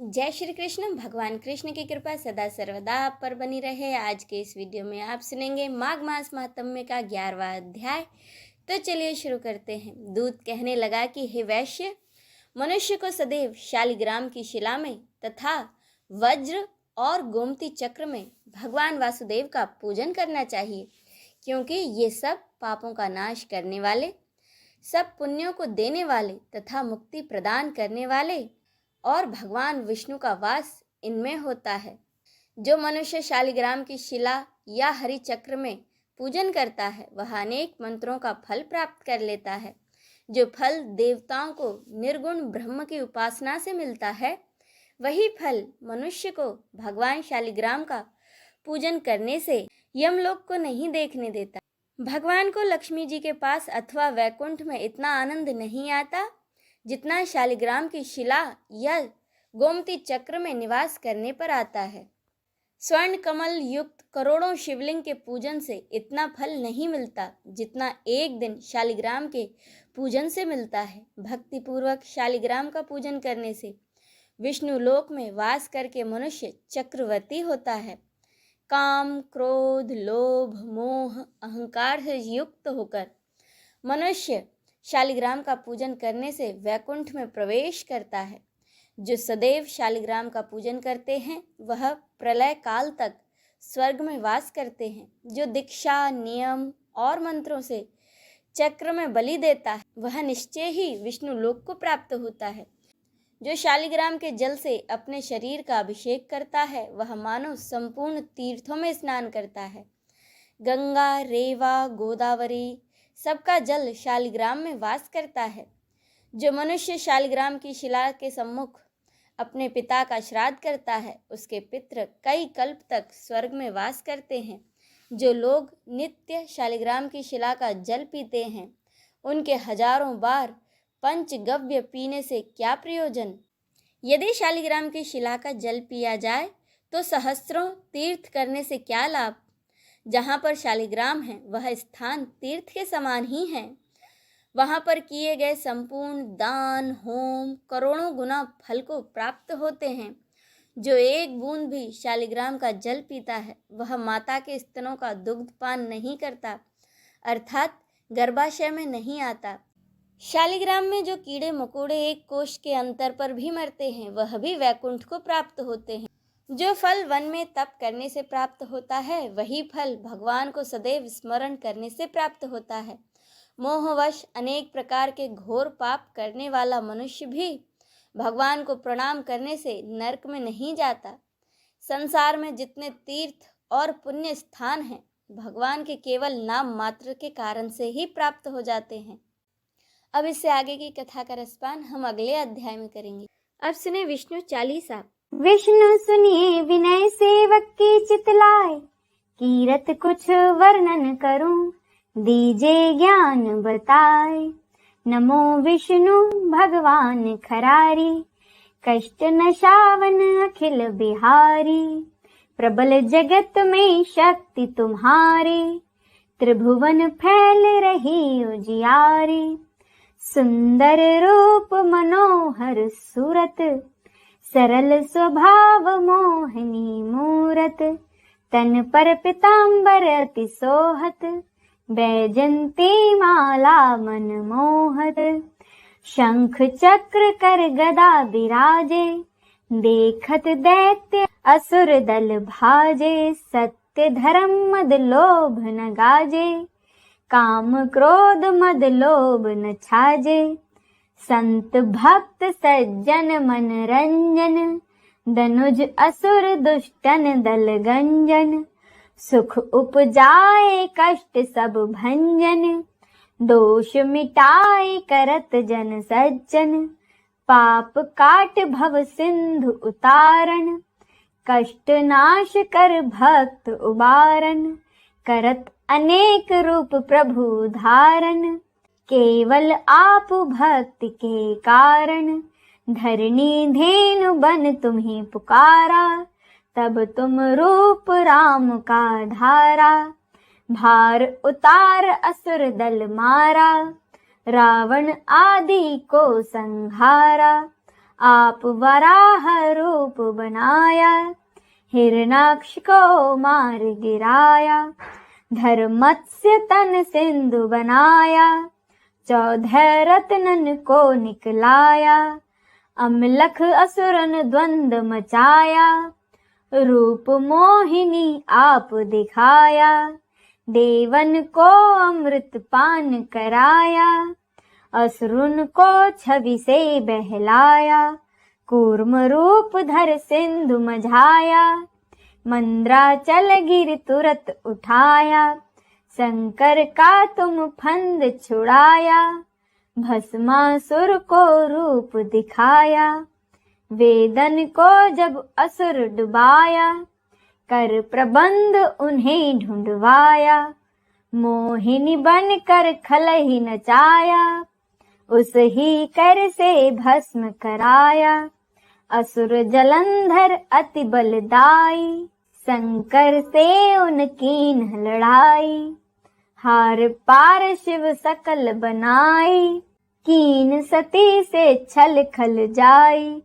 जय श्री कृष्ण। भगवान कृष्ण की कृपा सदा सर्वदा आप पर बनी रहे। आज के इस वीडियो में आप सुनेंगे माघ मास महात्म्य का 11वां अध्याय। तो चलिए शुरू करते हैं। दूत कहने लगा कि हे वैश्य, मनुष्य को सदैव शालिग्राम की शिला में तथा वज्र और गोमती चक्र में भगवान वासुदेव का पूजन करना चाहिए, क्योंकि ये सब पापों का नाश करने वाले, सब पुण्यों को देने वाले तथा मुक्ति प्रदान करने वाले और भगवान विष्णु का वास इनमें होता है। जो मनुष्य शालिग्राम की शिला या हरि चक्र में पूजन करता है वह अनेक मंत्रों का फल प्राप्त कर लेता है। जो फल देवताओं को निर्गुण ब्रह्म की उपासना से मिलता है, वही फल मनुष्य को भगवान शालिग्राम का पूजन करने से यमलोक को नहीं देखने देता। भगवान को लक्ष्मी जी के पास अथवा वैकुंठ में इतना आनंद नहीं आता जितना शालिग्राम की शिला या गोमती चक्र में निवास करने पर आता है। स्वर्ण कमल युक्त करोड़ों शिवलिंग के पूजन से इतना फल नहीं मिलता जितना एक दिन शालिग्राम के पूजन से मिलता है। भक्ति पूर्वक शालिग्राम का पूजन करने से विष्णु लोक में वास करके मनुष्य चक्रवर्ती होता है। काम, क्रोध, लोभ, मोह, अहंकार से युक्त होकर मनुष्य शालिग्राम का पूजन करने से वैकुंठ में प्रवेश करता है। जो सदैव शालिग्राम का पूजन करते हैं वह प्रलय काल तक स्वर्ग में वास करते हैं। जो दीक्षा, नियम और मंत्रों से चक्र में बलि देता है वह निश्चय ही विष्णु लोक को प्राप्त होता है। जो शालिग्राम के जल से अपने शरीर का अभिषेक करता है वह मानो संपूर्ण तीर्थों में स्नान करता है। गंगा, रेवा, गोदावरी सबका जल शालिग्राम में वास करता है। जो मनुष्य शालिग्राम की शिला के सम्मुख अपने पिता का श्राद्ध करता है उसके पितृ कई कल्प तक स्वर्ग में वास करते हैं। जो लोग नित्य शालिग्राम की शिला का जल पीते हैं उनके हजारों बार पंचगव्य पीने से क्या प्रयोजन। यदि शालिग्राम की शिला का जल पिया जाए तो सहस्रों तीर्थ करने से क्या लाभ। जहाँ पर शालिग्राम है वह स्थान तीर्थ के समान ही है। वहाँ पर किए गए संपूर्ण दान, होम करोड़ों गुना फल को प्राप्त होते हैं। जो एक बूंद भी शालिग्राम का जल पीता है वह माता के स्तनों का दुग्धपान नहीं करता, अर्थात गर्भाशय में नहीं आता। शालिग्राम में जो कीड़े मकोड़े एक कोष के अंतर पर भी मरते हैं वह भी वैकुंठ को प्राप्त होते हैं। जो फल वन में तप करने से प्राप्त होता है वही फल भगवान को सदैव स्मरण करने से प्राप्त होता है। मोहवश अनेक प्रकार के घोर पाप करने वाला मनुष्य भी भगवान को प्रणाम करने से नरक में नहीं जाता। संसार में जितने तीर्थ और पुण्य स्थान हैं भगवान के केवल नाम मात्र के कारण से ही प्राप्त हो जाते हैं। अब इससे आगे की कथा का रसपान हम अगले अध्याय में करेंगे। अब सुने विष्णु चालीसा। विष्णु सुनिए विनय सेवक की चितलाए, कीरत कुछ वर्णन करूं, दीजे ज्ञान बताए। नमो विष्णु भगवान खरारी, कष्ट नशावन अखिल बिहारी। प्रबल जगत में शक्ति तुम्हारी, त्रिभुवन फैल रही उजियारी। सुंदर रूप मनोहर सूरत, सरल स्वभाव मोहिनी मूरत। तन पर पीतांबर अति सोहत, बैजंती माला मन मोहत। शंख चक्र कर गदा विराजे, देखत दैत्य असुर दल भाजे। सत्य धर्म मद लोभ न गाजे, काम क्रोध मद लोभ न छाजे। संत भक्त सज्जन मन रंजन, दनुज असुर दुष्टन दल गंजन। सुख उपजाए कष्ट सब भंजन, दोष मिटाए करत जन सज्जन। पाप काट भव सिंधु उतारन, कष्ट नाश कर भक्त उबारन। करत अनेक रूप प्रभु धारण, केवल आप भक्ति के कारण। धरणी धेनु बन तुम्हें पुकारा, तब तुम रूप राम का धारा। भार उतार असुर दल मारा, रावण आदि को संहारा। आप वराह रूप बनाया, हिरणाक्ष को मार गिराया। धर मत्स्य तन सिंधु बनाया, 14 रत्नन को निकलाया। अमलख असुरन द्वंद मचाया, रूप मोहिनी आप दिखाया। देवन को अमृत पान कराया, असुरन को छवि से बहलाया। कूर्म रूप धर सिंधु मझाया, मंद्राचल गिर तुरत उठाया। शंकर का तुम फंद छुड़ाया, भस्मासुर को रूप दिखाया। वेदन को जब असुर डुबाया, कर प्रबंध उन्हें ढूंढवाया। मोहिनी बन कर खलहि नचाया, उस ही कर से भस्म कराया। असुर जलंधर अति बलदाई, शंकर से उनकी लड़ाई। हार पार शिव सकल बनाई, कीन सती से छल खल जाई।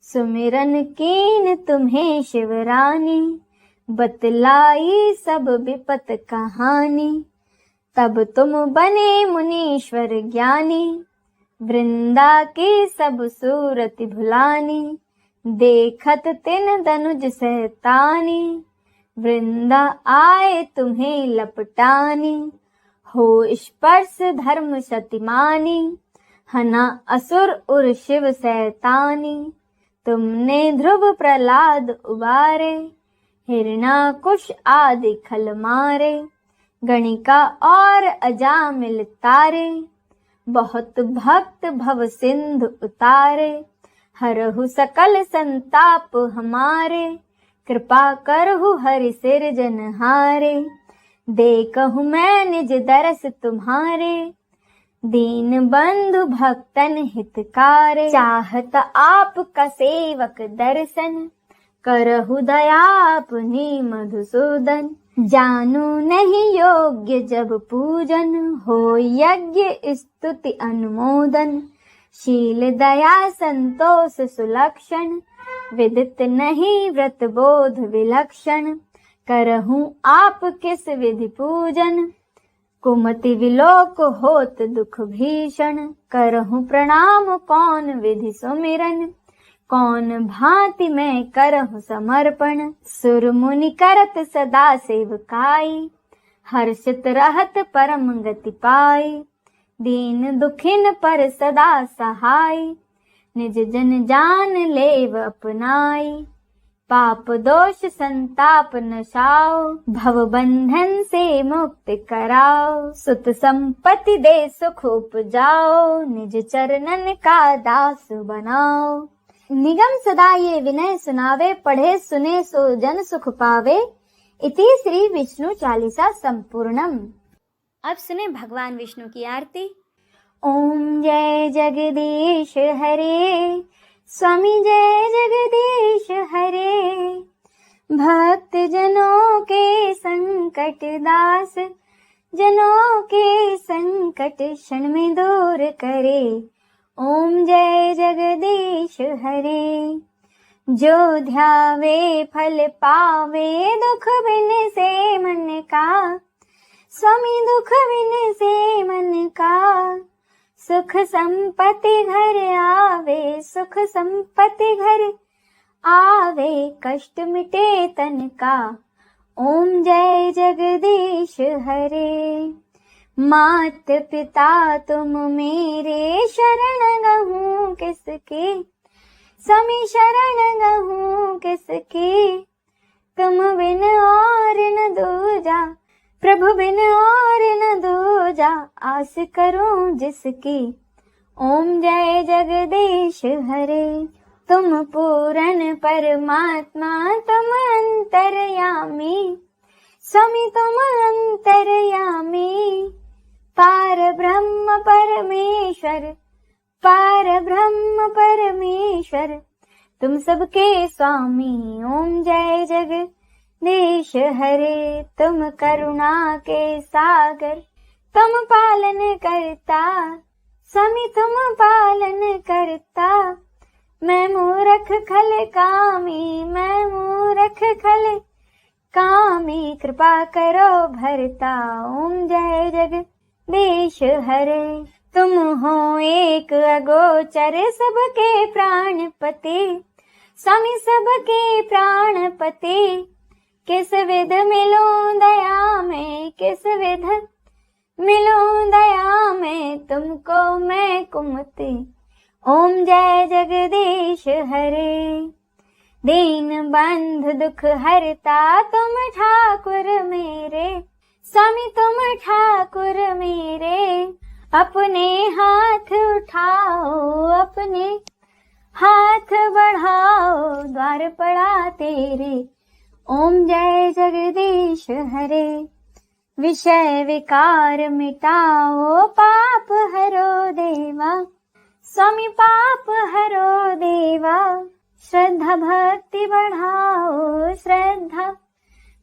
सुमिरन कीन तुम्हें शिवरानी, बतलाई सब विपत कहानी। तब तुम बने मुनीश्वर ज्ञानी, वृंदा की सब सूरत भुलानी। देखत तिन दनुज सहतानी, वृंदा आए तुम्हें लपटानी। हो स्पर्श धर्म शतिमानी, हना असुर उर शिव सैतानी। तुमने ध्रुव प्रहलाद उबारे, हिरणाकुश आदि खल मारे। गणिका और अजामिल तारे, बहुत भक्त भव सिंधु उतारे। हरहु सकल संताप हमारे, कृपा करहु हरि सिरजनहारे। देखहु मैं निज दरस तुम्हारे, दीन बंधु भक्तन हितकारे। चाहत आपका सेवक दर्शन, करहु दया अपनी मधुसूदन। जानू नहीं योग्य जब पूजन, हो यज्ञ स्तुति अनुमोदन। शील दया संतोष सुलक्षण, विदित नहीं व्रत बोध विलक्षण। करहूं आप किस विधि पूजन, कुमति विलोक होत दुख भीषण। करहूं प्रणाम कौन विधि सुमिरन, कौन भांति मैं करहूं समर्पण। सुर मुनि करत सदा सेवकाई, हर्षित रहत परम गति पाई। दीन दुखिन पर सदा सहाय, निज जन जान लेव अपनाई। पाप दोष संताप नशाओ, भव बंधन से मुक्त कराओ। सुत संपत्ति दे सुख उपजाओ, निज चरणन का दास बनाओ। निगम सदा ये विनय सुनावे, पढ़े सुने सो जन सुख पावे। इति श्री विष्णु चालीसा संपूर्णम। अब सुने भगवान विष्णु की आरती। ओम जय जगदीश हरे, स्वामी जय जगदीश हरे। भक्त जनों के संकट दास, जनों के संकट क्षण में दूर करे। ओम जय जगदीश हरे। जो ध्यावे फल पावे, दुख बिन से मन का। स्वामी दुख बिन से मन का, सुख संपत्ति घर आवे। सुख संपत्ति घर आवे, कष्ट मिटे तन का। ओम जय जगदीश हरे। मात पिता तुम मेरे, शरण गहूँ किसके। स्वामी शरण गहूँ किसके, तुम बिन और न दूजा। प्रभु बिन और न दूजा, आस करूं जिसकी। ओम जय जगदीश हरे। तुम पूर्ण परमात्मा, तुम अंतर्यामी। स्वामी तुम अंतर्यामी, पार ब्रह्म परमेश्वर। पार ब्रह्म परमेश्वर, तुम सबके स्वामी। ओम जय जगदीश हरे। तुम करुणा के सागर, तुम पालन करता। स्वामी तुम पालन करता। मैं मूरख खल कामी, मैं मूरख खल कामी, कृपा करो भरता ओम जय जगदीश हरे। तुम हो एक अगोचर सबके प्राणपति, स्वामी सबके प्राणपति। किस विध मिलूं दया में, किस विध मिलूं दया में, तुमको मैं कुमति ओम जय जगदीश हरे। दीन बंधु दुख हरता तुम ठाकुर मेरे, स्वामी तुम ठाकुर मेरे। अपने हाथ उठाओ, अपने हाथ बढ़ाओ, द्वार पड़ा तेरे ओम जय जगदीश हरे। विषय विकार मिटाओ, पाप हरो देवा, स्वामी पाप हरो देवा। श्रद्धा भक्ति बढ़ाओ, श्रद्धा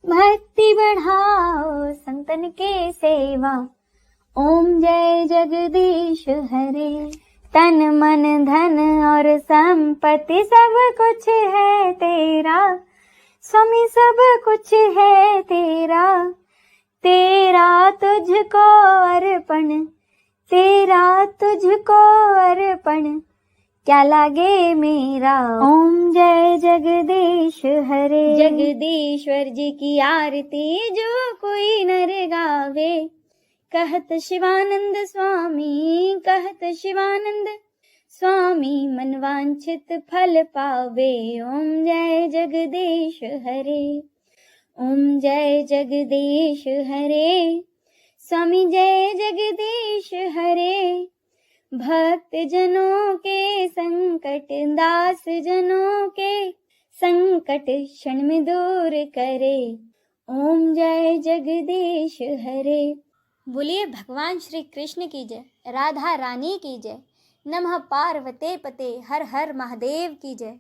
भक्ति बढ़ाओ, संतन के सेवा ओम जय जगदीश हरे। तन मन धन और संपत्ति सब कुछ है तेरा, स्वामी सब कुछ है तेरा। तेरा तुझको अर्पण, तेरा तुझको अर्पण, क्या लागे मेरा ओम जय जगदीश हरे। जगदीश्वर जी की आरती जो कोई नर गावे, कहत शिवानंद स्वामी, कहत शिवानंद स्वामी, मन वांछित फल पावे ओम जय जगदीश हरे। ओम जय जगदीश हरे, स्वामी जय जगदीश हरे। भक्त जनों के संकट, दास जनों के संकट, क्षण में दूर करे ओम जय जगदीश हरे। बोलिए भगवान श्री कृष्ण की जय, राधा रानी की जय, नमः पार्वते पते, हर हर महादेव की जय।